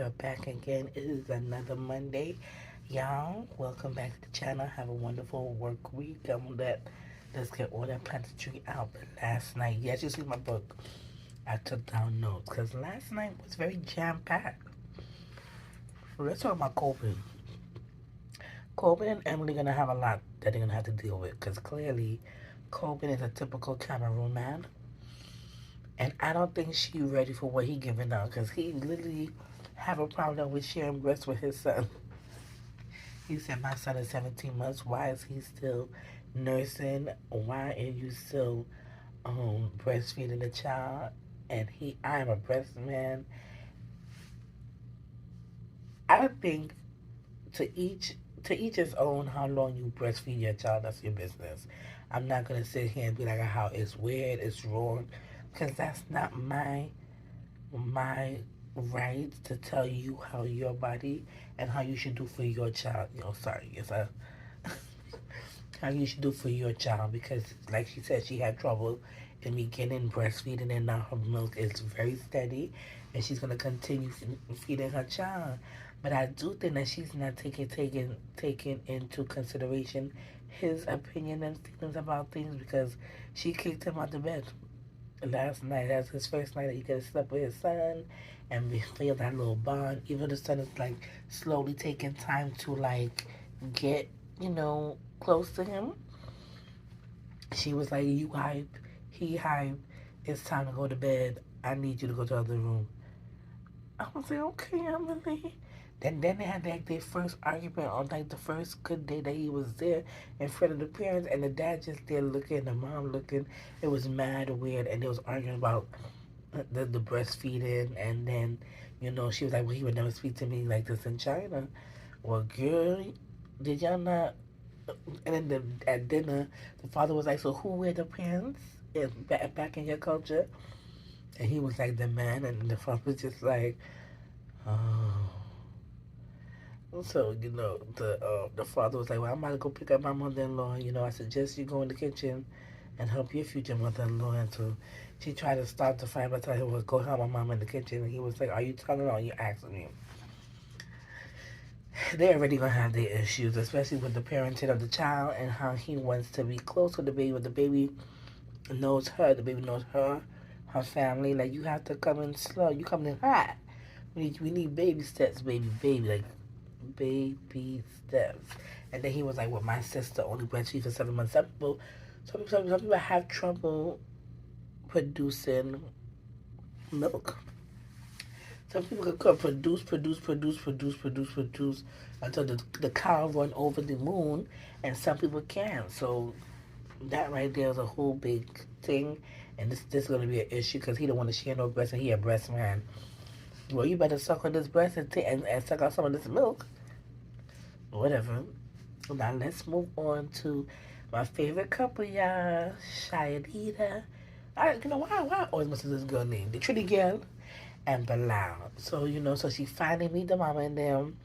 are back again. It is another Monday. Y'all, welcome back to the channel. Have a wonderful work week. Let's get all that pantry out. But last night, yes, you see my book. I took down notes because last night was very jam-packed. Let's talk about Colvin. Colvin and Emily gonna have a lot that they're gonna have to deal with because clearly Colvin is a typical Cameroon man. And I don't think she ready for what he giving out because he literally have a problem with sharing breast with his son. He said, my son is 17 months. Why is he still nursing? Why are you still breastfeeding the child? And I am a breast man. I think to each his own. How long you breastfeed your child, that's your business. I'm not gonna sit here and be like how it's weird, it's wrong, because that's not my right to tell you how your body and how you should do for your child. Sorry, it's a how you should do for your child because, like she said, she had trouble in beginning breastfeeding, and now her milk is very steady, and she's gonna continue feeding her child. But I do think that she's not taking into consideration his opinion and feelings about things because she kicked him out the bed last night. That's his first night that he could have slept with his son and we feel that little bond. Even the son is like slowly taking time to like get, close to him. She was like, you hype, he hype, it's time to go to bed. I need you to go to the other room. I was like, okay, Emily. Then they had like their first argument on like the first good day that he was there in front of the parents, and the dad just there looking, the mom looking. It was mad weird, and they was arguing about the breastfeeding, and then she was like, well, he would never speak to me like this in China. Well, girl, did y'all not? And then at dinner, the father was like, so who wear the pants back in your culture? And he was like, the man, and the father was just like, oh. So, the father was like, well, I'm about to go pick up my mother-in-law. I suggest you go in the kitchen and help your future mother-in-law. And so she tried to stop the fight by telling him, well, go help my mom in the kitchen. And he was like, are you telling her or are you asking me? They're already going to have their issues, especially with the parenting of the child and how he wants to be close with the baby. But the baby knows her. The baby knows her family. Like, you have to come in slow. You come in hot. We need baby steps, baby. Like, baby steps. And then he was like, well, my sister only breastfeeds for 7 months. Some people have trouble producing milk. Some people can produce until the cow run over the moon, and some people can't. So that right there is a whole big thing, and this is going to be an issue because he don't want to share no breast, and he a breast man. Well, you better suck on this breast and suck out some of this milk. Whatever. Now let's move on to my favorite couple, y'all. Shayadita. Why I always mess with this girl name? The Trinity girl and Bilal. So, so she finally meet the mama and them.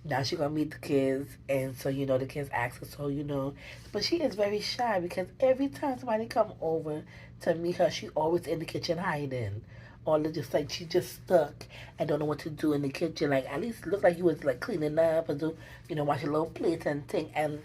Now she gonna meet the kids, and so the kids ask her, so but she is very shy because every time somebody come over to meet her, she always in the kitchen hiding, or just like she just stuck and don't know what to do in the kitchen. Like at least look like you was like cleaning up and do washing little plates and thing, and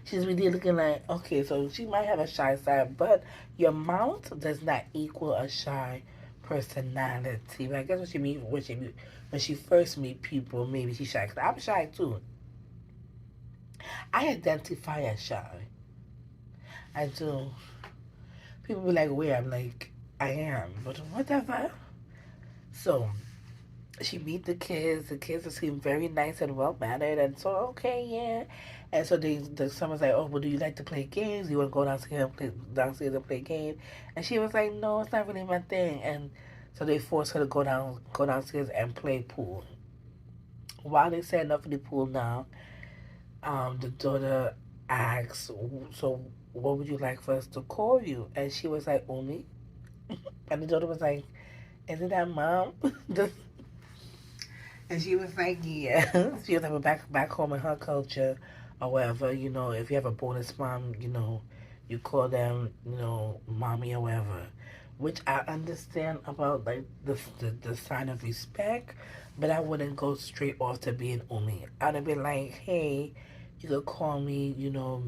she's really looking like okay, so she might have a shy side, but your mouth does not equal a shy personality. But I guess what she mean when she first meet people, maybe she's shy. Cause I'm shy too. I identify as shy. I do. People be like, where? I'm like, I am. But whatever. So, she meet the kids. The kids seem very nice and well-mannered. And so, okay, yeah. And so someone's like, oh, well, do you like to play games? You want to go downstairs and play games? And she was like, no, it's not really my thing. And so they forced her to go downstairs and play pool. While they setting up for the pool now, the daughter asks, so what would you like for us to call you? And she was like, Umi. And the daughter was like, isn't that mom? And she was like, yeah. She was like, back home in her culture or whatever, if you have a bonus mom, you call them, mommy or whatever. Which I understand about like the sign of respect, but I wouldn't go straight off to being Umi. I'd have been like, hey, you could call me,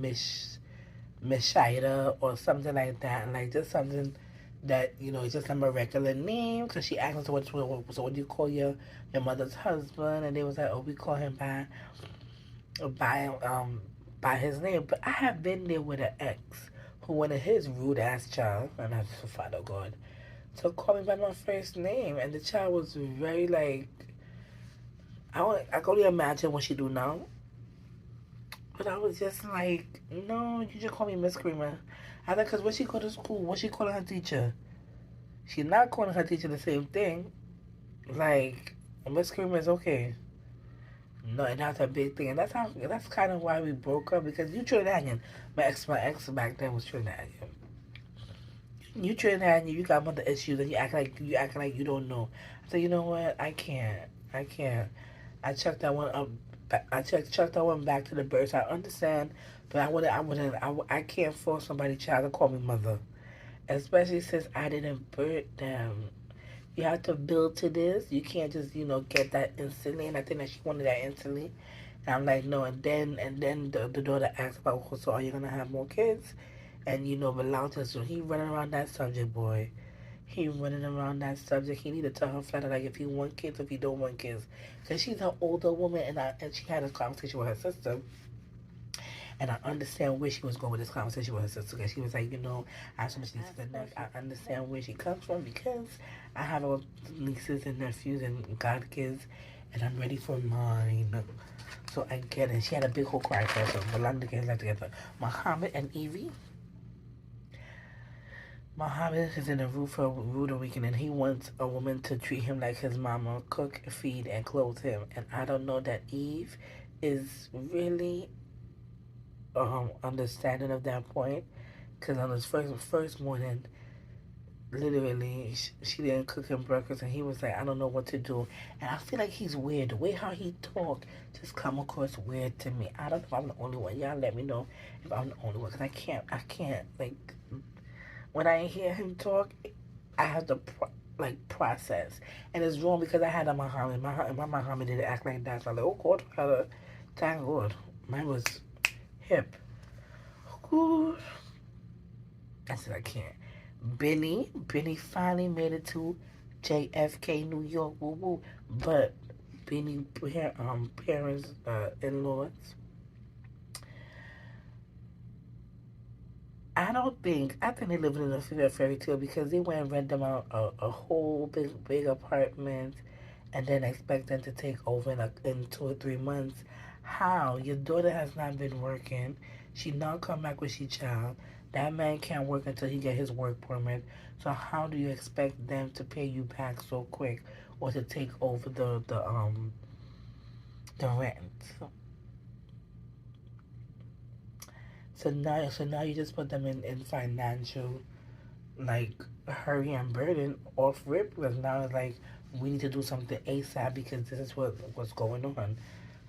Miss Shida or something like that, and like just something that it's just like a regular name. Cause she asked us what do you call your mother's husband, and they was like, oh, we call him by by his name. But I have been there with an ex who wanted his rude ass child, and I just Father God, to call me by my first name, and the child was very like I can only imagine what she do now. But I was just like, no, you just call me Miss Creamer. I thought, because when she go to school, what she calling her teacher? She's not calling her teacher the same thing. Like, Miss Creamer is okay. No, and that's a big thing. And that's kind of why we broke up, because you Trinidadian. My ex back then was Trinidadian. You Trinidadian, you got mother issues, and you acting like you don't know. I said, you know what? I can't. I checked that one up. I checked that one back to the birds. I understand, but I can't force somebody's child to call me mother, especially since I didn't birth them. You have to build to this. You can't just get that instantly. And I think that she wanted that instantly. And I'm like, no. And then the daughter asked about, "Oh, so are you gonna have more kids?" And Belanto, so he running around that subject, boy. He running around that subject. He need to tell her flat out, like, if he want kids, if he don't want kids, because she's an older woman, and she had a conversation with her sister, and I understand where she was going with this conversation with her sister, because she was like, I have so much nieces and nephews. I understand where she comes from, because I have all nieces and nephews and godkids, and I'm ready for mine. So I get it. She had a big whole cry for us. So Belanda gets that together. Muhammad and Evie. Muhammad is in a rude awakening, and he wants a woman to treat him like his mama, cook, feed, and clothe him. And I don't know that Eve is really understanding of that point, because on his first morning, literally, she didn't cook him breakfast, and he was like, I don't know what to do. And I feel like he's weird. The way how he talk just come across weird to me. I don't know if I'm the only one. Y'all let me know if I'm the only one, because I can't, like, when I hear him talk, I have to process, and it's wrong because I had a Muhammad. My Muhammad didn't act like that. So I'm like, oh God, thank God, mine was hip. Ooh. I said I can't. Benny finally made it to JFK, New York, woo woo. But Benny parents in-laws, I think they live in a fairy tale, because they went and rent them out a whole big apartment, and then expect them to take over in 2 or 3 months. How? Your daughter has not been working. She not come back with she child. That man can't work until he get his work permit. So how do you expect them to pay you back so quick, or to take over the rent? So now you just put them in financial, like, hurry and burden off rip, because now it's like we need to do something ASAP, because this is what's going on.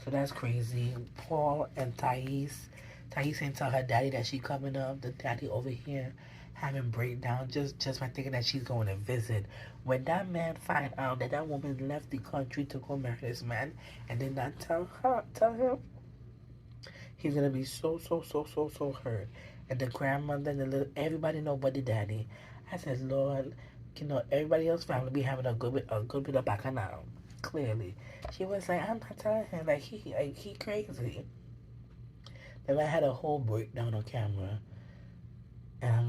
So that's crazy. Paul and Thais ain't tell her daddy that she coming up. The daddy over here having breakdown, just by thinking that she's going to visit. When that man find out that that woman left the country to go marry this man, and then not tell him, he's gonna be so hurt. And the grandmother and the little everybody know but the daddy. I said, Lord, everybody else family be having a good bit of bacchanal. Clearly, she was like, I'm not telling him, like he crazy. Then I had a whole breakdown on camera.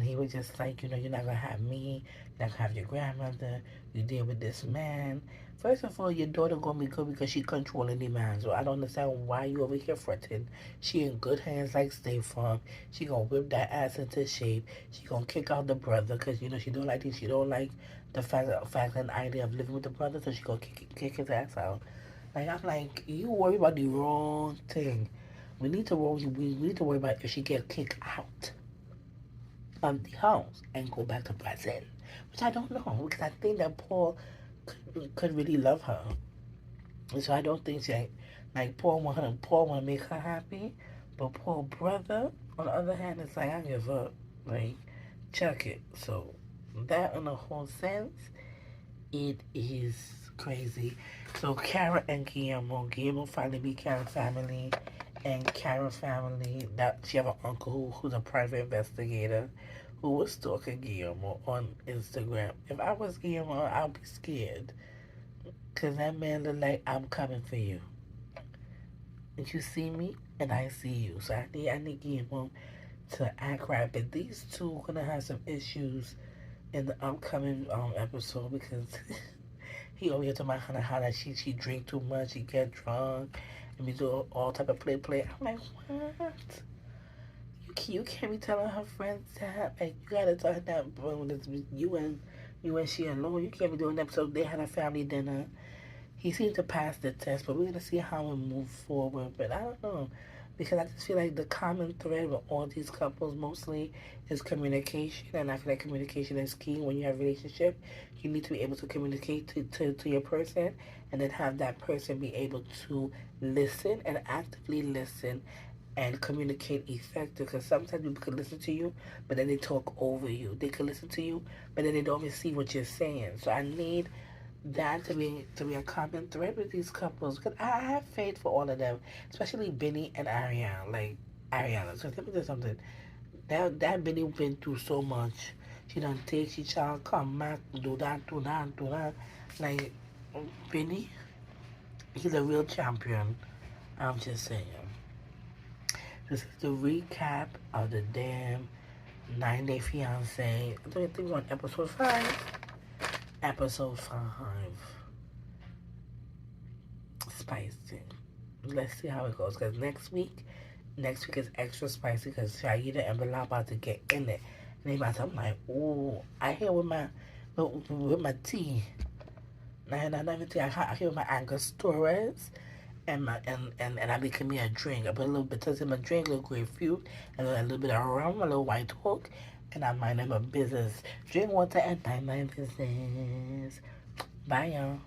He was just like, you're not gonna have me, you're not gonna have your grandmother, you deal with this man. First of all, your daughter gonna be good because she controlling the man. So I don't understand why you over here fretting. She in good hands like State Farm. She gonna whip that ass into shape. She gonna kick out the brother because she don't like this. She don't like the fact and idea of living with the brother. So she gonna kick his ass out. Like, I'm like, you worry about the wrong thing. We need to worry about if she get kicked out of the house and go back to Brazil, which I don't know, because I think that Paul could really love her. So I don't think like Paul want to make her happy, but Paul brother, on the other hand, it's like, I give up. Like, check it. So that, in a whole sense, it is Crazy. So Kara and Guillermo finally be Kara family, and Kara family that she have an uncle who's a private investigator who was stalking Guillermo on Instagram. If I was Guillermo, I'd be scared, cause that man look like I'm coming for you. And you see me, and I see you. So I need Guillermo to act right. But these two gonna have some issues in the upcoming episode because he over here talking about how that she drink too much, she get drunk, and be doing all type of play. I'm like, what? You can't be telling her friends that. Like, you gotta tell her that, bro. When it's you and she alone, you can't be doing that. So they had a family dinner. He seemed to pass the test, but we're gonna see how it moves forward. But I don't know, because I just feel like the common thread with all these couples mostly is communication, and I feel like communication is key when you have a relationship. You need to be able to communicate to your person, and then have that person be able to listen and actively listen and communicate effective, because sometimes people can listen to you but then they talk over you. They can listen to you but then they don't even see what you're saying. So I need that to be a common thread with these couples, because I have faith for all of them, especially Benny and Ariana. Like Ariana, so let me tell you something. That Benny been through so much. She done take, she shall come back, do that. Like Benny, he's a real champion. I'm just saying. This is the recap of the damn 9-day fiance. I think we're on episode 5. Episode 5. Spicy. Let's see how it goes. Because next week is extra spicy because Shaida and Bilal about to get in it. And they about to, I'm like, ooh, I hear with my tea. Not even tea. I hear with my Angostura and I became me a drink. I put a little bit of my drink, a little grapefruit, and a little bit of rum, a little white oak, and I mind my business. Drink water and mind my business. Bye, y'all.